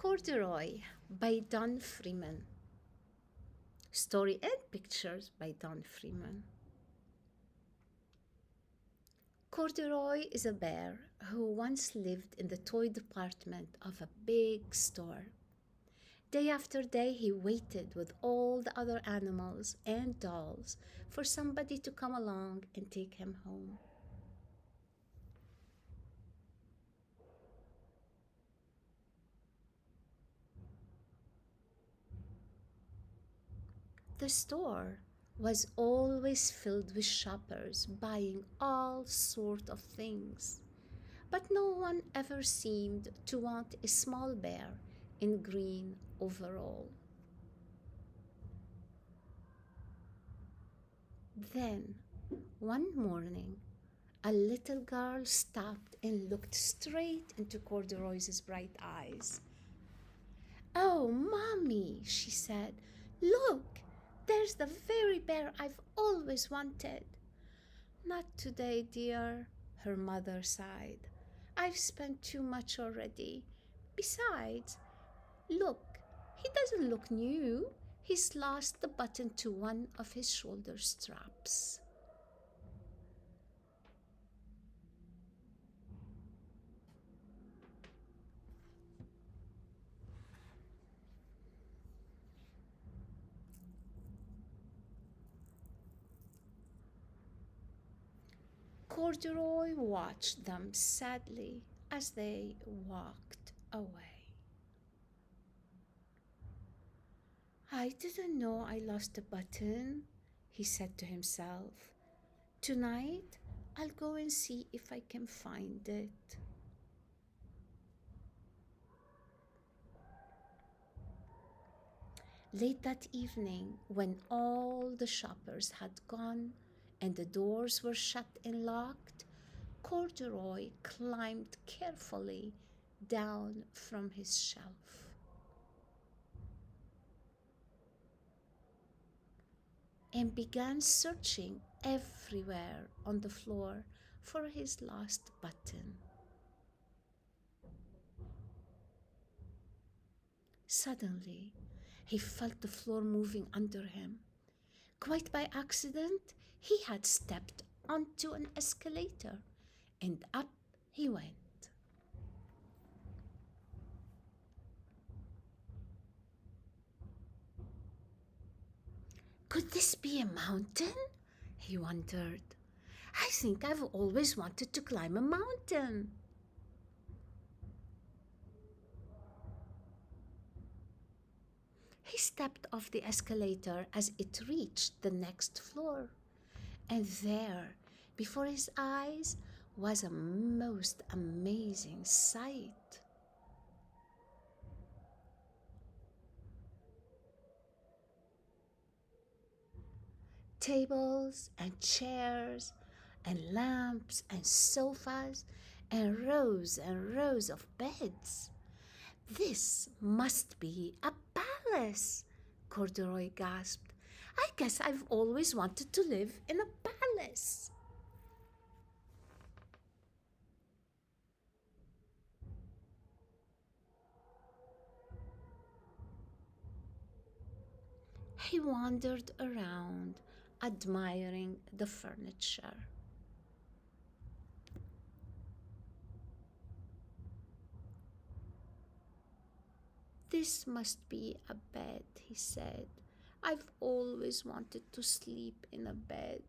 Corduroy by Don Freeman. Story and pictures by Don Freeman. Corduroy is a bear who once lived in the toy department of a big store. Day after day, he waited with all the other animals and dolls for somebody to come along and take him home. The store was always filled with shoppers buying all sorts of things, but no one ever seemed to want a small bear in green overall. Then, one morning, a little girl stopped and looked straight into Corduroy's bright eyes. "Oh, Mommy," she said, "look, there's the very bear I've always wanted." "Not today, dear," her mother sighed. "I've spent too much already. Besides, look, he doesn't look new. He's lost the button to one of his shoulder straps." Corduroy watched them sadly as they walked away. "I didn't know I lost a button," he said to himself. "Tonight, I'll go and see if I can find it." Late that evening, when all the shoppers had gone and the doors were shut and locked, Corduroy climbed carefully down from his shelf and began searching everywhere on the floor for his lost button. Suddenly, he felt the floor moving under him. Quite by accident, he had stepped onto an escalator, and up he went. Could this be a mountain? He wondered. I think I've always wanted to climb a mountain. He stepped off the escalator as it reached the next floor, and there, before his eyes, was a most amazing sight. Tables and chairs and lamps and sofas and rows of beds. "This must be a palace," Corduroy gasped. "I guess I've always wanted to live in a palace." He wandered around, admiring the furniture. "This must be a bed," he said. "I've always wanted to sleep in a bed."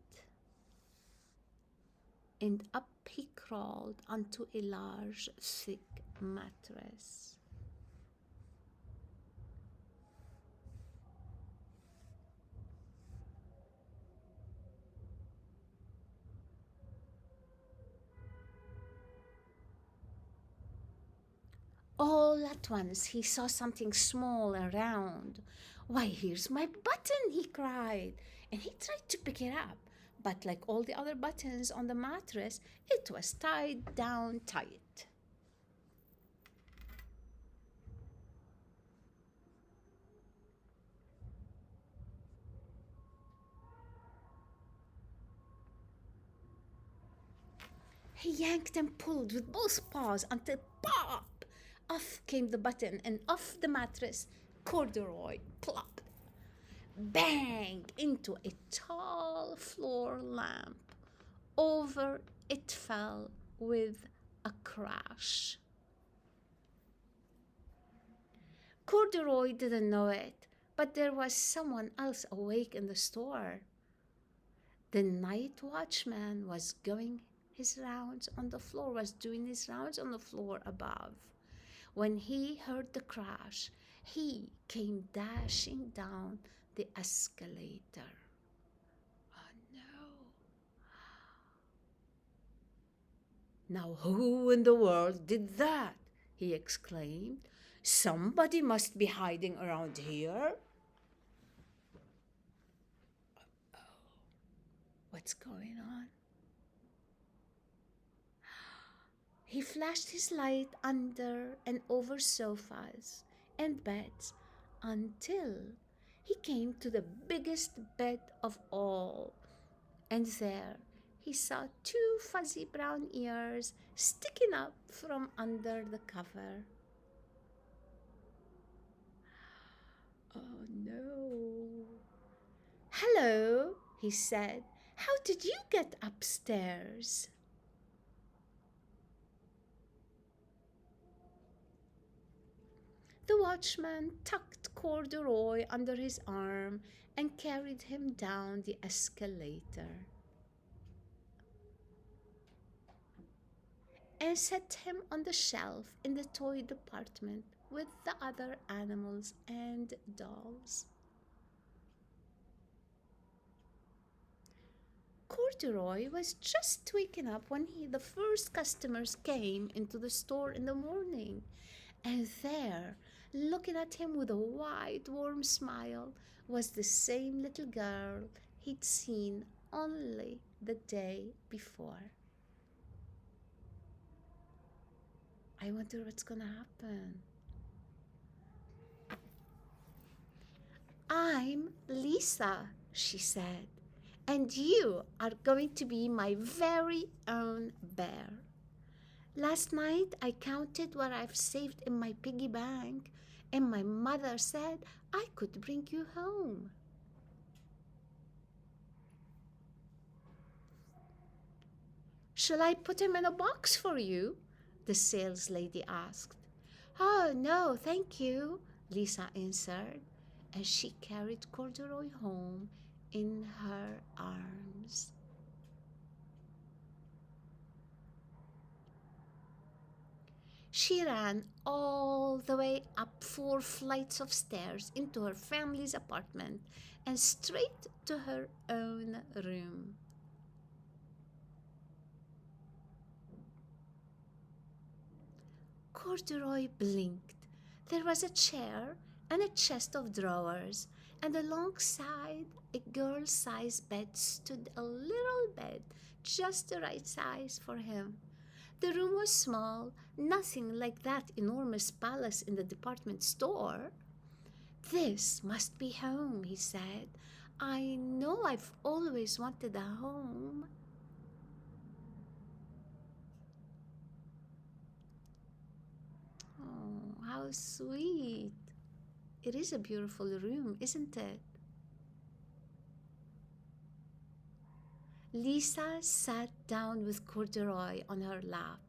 And up he crawled onto a large, thick mattress. All at once he saw something small and round. "Why, here's my button!" he cried, and he tried to pick it up. But like all the other buttons on the mattress, it was tied down tight. He yanked and pulled with both paws until pop! Off came the button, and off the mattress, Corduroy plopped bang into a tall floor lamp. Over it fell with a crash. Corduroy didn't know it, but there was someone else awake in the store. The night watchman was doing his rounds on the floor above. When he heard the crash, he came dashing down the escalator. Oh no. Now who in the world did that? He exclaimed. Somebody must be hiding around here. What's going on? He flashed his light under and over sofas and beds until he came to the biggest bed of all. And there he saw two fuzzy brown ears sticking up from under the cover. Oh no. Hello, he said. How did you get upstairs? The watchman tucked Corduroy under his arm and carried him down the escalator and set him on the shelf in the toy department with the other animals and dolls. Corduroy was just waking up when the first customers came into the store in the morning. And there, looking at him with a wide, warm smile, was the same little girl he'd seen only the day before. I wonder what's gonna happen. I'm Lisa, she said, and you are going to be my very own bear. Last night I counted what I've saved in my piggy bank, and my mother said I could bring you home. Shall I put him in a box for you? The sales lady asked. Oh, no, thank you, Lisa answered, and she carried Corduroy home in her arms. She ran all the way up 4 flights of stairs into her family's apartment and straight to her own room. Corduroy blinked. There was a chair and a chest of drawers, and alongside a girl-sized bed stood a little bed, just the right size for him. The room was small, nothing like that enormous palace in the department store. This must be home, he said. I know I've always wanted a home. Oh, how sweet. It is a beautiful room, isn't it? Lisa sat down with Corduroy on her lap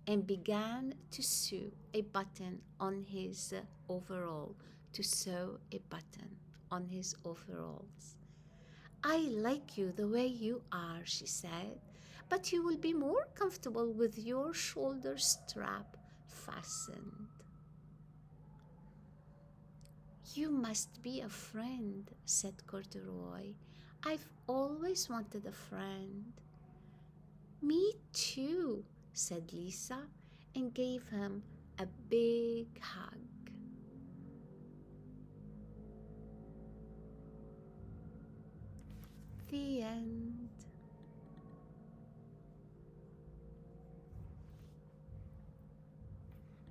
and began to sew a button on his overall, to sew a button on his overalls. I like you the way you are, she said, but you will be more comfortable with your shoulder strap fastened. You must be a friend, said Corduroy. I've always wanted a friend. Me too, said Lisa, and gave him a big hug. The end.